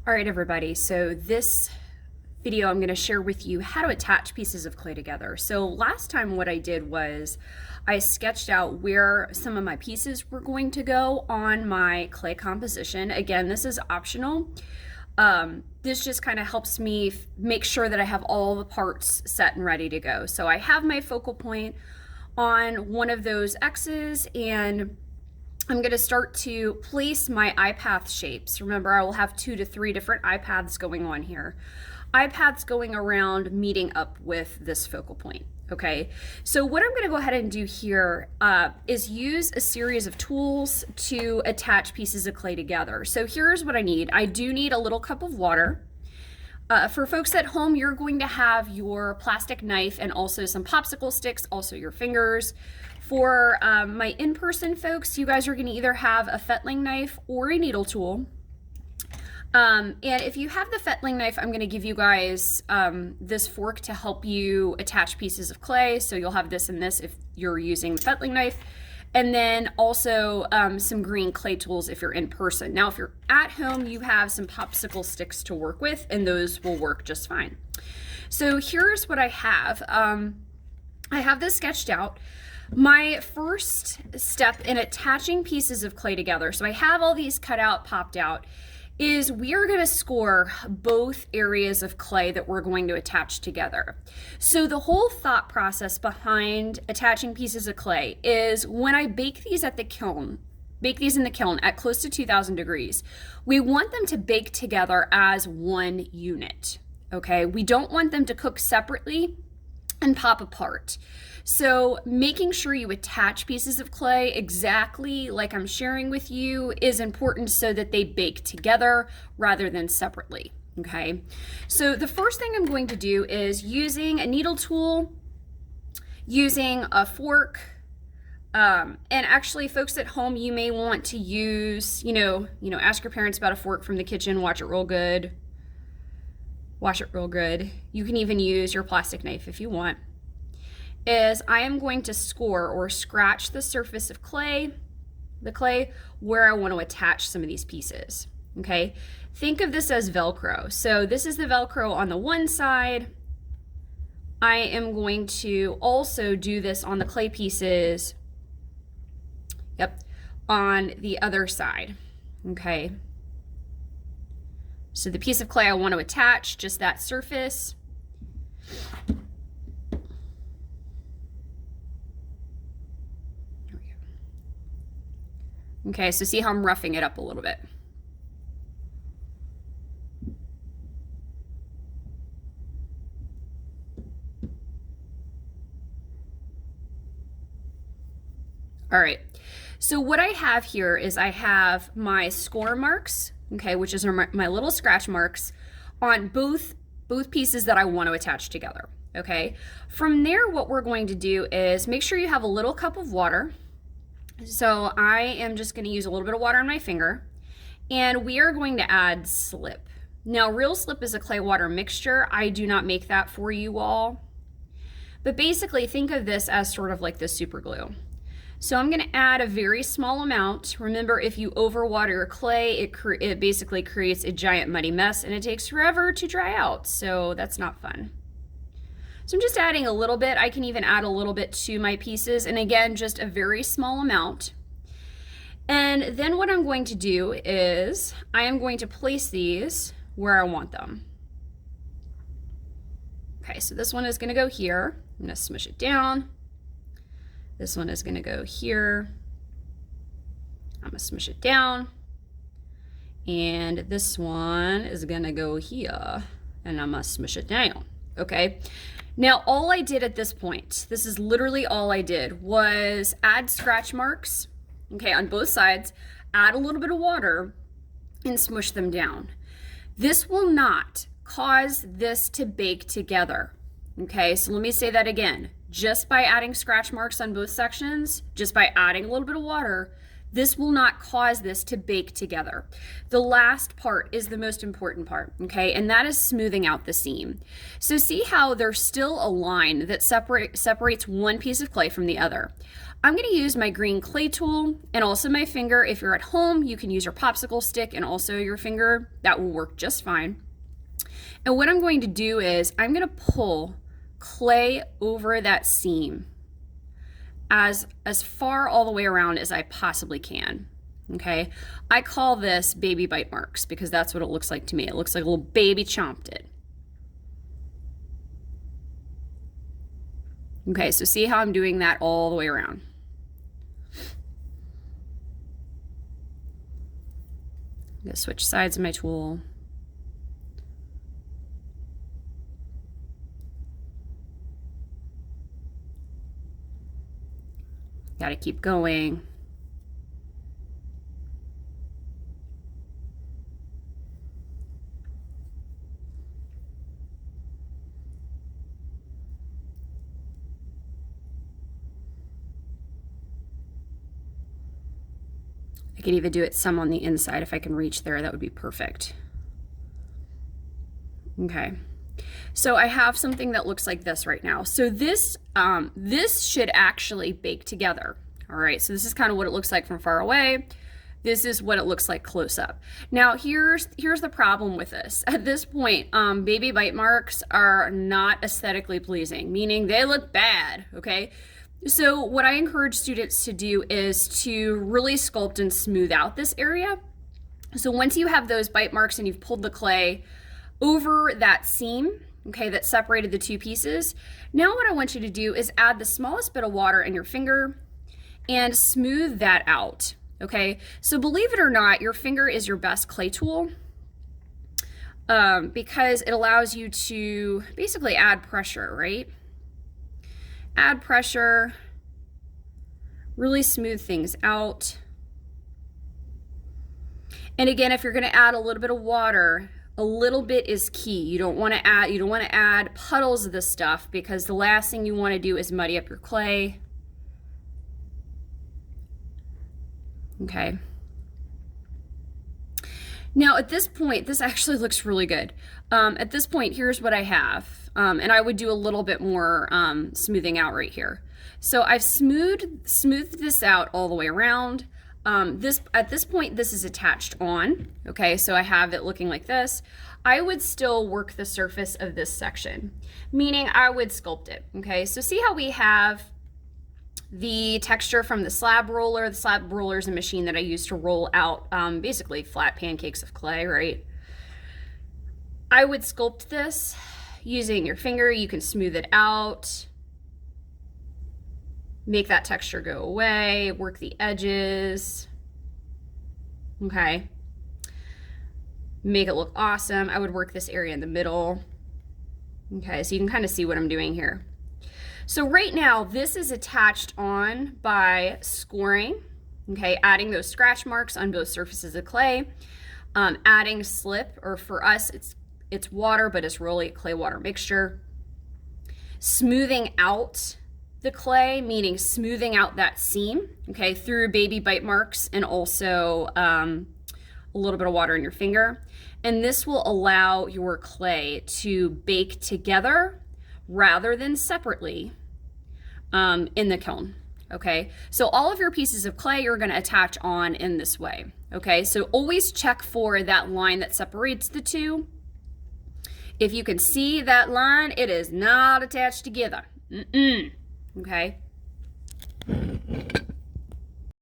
All right, everybody. So this video, I'm going to share with you how to attach pieces of clay together. So last time what I did was I sketched out where some of my pieces were going to go on my clay composition. Again, this is optional. This just kind of helps me make sure that I have all the parts set and ready to go. So I have my focal point on one of those X's, and I'm going to start to place my eye path shapes. Remember, I will have 2 to 3 different eye paths going on here. Eye paths going around, meeting up with this focal point. Okay, so what I'm going to go ahead and do here is use a series of tools to attach pieces of clay together. So here's what I need. I do need a little cup of water. For folks at home, you're going to have your plastic knife and also some popsicle sticks, also your fingers. For my in-person folks, you guys are going to either have a fettling knife or a needle tool. And if you have the fettling knife, I'm going to give you guys this fork to help you attach pieces of clay. So you'll have this and this if you're using the fettling knife. And then also some green clay tools if you're in person. Now, if you're at home, you have some popsicle sticks to work with, and those will work just fine. So here's what I have. I have this sketched out. My first step in attaching pieces of clay together, so I have all these cut out, popped out, is we are going to score both areas of clay that we're going to attach together. So the whole thought process behind attaching pieces of clay is when I bake these at the kiln, bake these in the kiln at close to 2000 degrees, we want them to bake together as one unit. Okay, we don't want them to cook separately and pop apart. So making sure you attach pieces of clay exactly like I'm sharing with you is important so that they bake together rather than separately. Okay, so the first thing I'm going to do is using a needle tool, using a fork, and actually folks at home, you may want to use, ask your parents about a fork from the kitchen, watch it real good. Wash it real good. You can even use your plastic knife if you want. Is I am going to score or scratch the surface of the clay where I want to attach some of these pieces. Okay, think of this as Velcro. So this is the Velcro on the one side. I am going to also do this on the clay pieces, on the other side. Okay, so the piece of clay I want to attach, just that surface. Okay, so see how I'm roughing it up a little bit. All right, so what I have here is I have my score marks, okay, which is my little scratch marks on both pieces that I want to attach together, okay? From there, what we're going to do is make sure you have a little cup of water. So I am just going to use a little bit of water on my finger, and we are going to add slip. Now, real slip is a clay water mixture. I do not make that for you all, but basically think of this as sort of like the super glue. So I'm going to add a very small amount. Remember, if you overwater your clay, it basically creates a giant muddy mess, and it takes forever to dry out, so that's not fun. So I'm just adding a little bit. I can even add a little bit to my pieces, and again, just a very small amount. And then what I'm going to do is I am going to place these where I want them. Okay, so this one is going to go here. I'm going to smush it down. This one is going to go here. I'm going to smush it down. And this one is going to go here, and I'm going to smush it down. Okay. Now, all I did at this point, this is literally all I did, was add scratch marks, okay, on both sides, add a little bit of water, and smush them down. This will not cause this to bake together, okay? So let me say that again. Just by adding scratch marks on both sections, just by adding a little bit of water, This will not cause this to bake together. The last part is the most important part, okay? And that is smoothing out the seam. So see how there's still a line that separates one piece of clay from the other. I'm going to use my green clay tool and also my finger. If you're at home, you can use your popsicle stick and also your finger. That will work just fine. And what I'm going to do is I'm going to pull clay over that seam as far all the way around as I possibly can. Okay, I call this baby bite marks because that's what it looks like to me. It looks like a little baby chomped it. Okay, so see how I'm doing that all the way around. I'm going to switch sides of my tool. Got to keep going. I could even do it some on the inside if I can reach there. That would be perfect. Okay. So I have something that looks like this right now. So this should actually bake together. All right, so this is kind of what it looks like from far away. This is what it looks like close up. Now here's the problem with this. At this point, baby bite marks are not aesthetically pleasing, meaning they look bad, okay? So what I encourage students to do is to really sculpt and smooth out this area. So once you have those bite marks and you've pulled the clay over that seam, okay, that separated the two pieces, now what I want you to do is add the smallest bit of water in your finger and smooth that out, okay? So believe it or not, your finger is your best clay tool because it allows you to basically add pressure, right? Add pressure, really smooth things out. And again, if you're gonna add a little bit of water, a little bit is key. You don't want to add puddles of this stuff because the last thing you want to do is muddy up your clay. Okay. Now at this point, this actually looks really good. At this point, here's what I have. And I would do a little bit more smoothing out right here. So I've smoothed this out all the way around. At this point, this is attached on, okay, so I have it looking like this. I would still work the surface of this section, meaning I would sculpt it, okay? So see how we have the texture from the slab roller. The slab roller is a machine that I use to roll out basically flat pancakes of clay, right? I would sculpt this using your finger. You can smooth it out. Make that texture go away, work the edges, okay? Make it look awesome. I would work this area in the middle. Okay, so you can kind of see what I'm doing here. So right now, this is attached on by scoring, okay? Adding those scratch marks on both surfaces of clay, adding slip, or for us, it's water, but it's really a clay water mixture. Smoothing out the clay, meaning smoothing out that seam, okay, through baby bite marks and also a little bit of water in your finger. And this will allow your clay to bake together rather than separately in the kiln, okay? So all of your pieces of clay you're gonna attach on in this way, okay? So always check for that line that separates the two. If you can see that line, it is not attached together. Okay,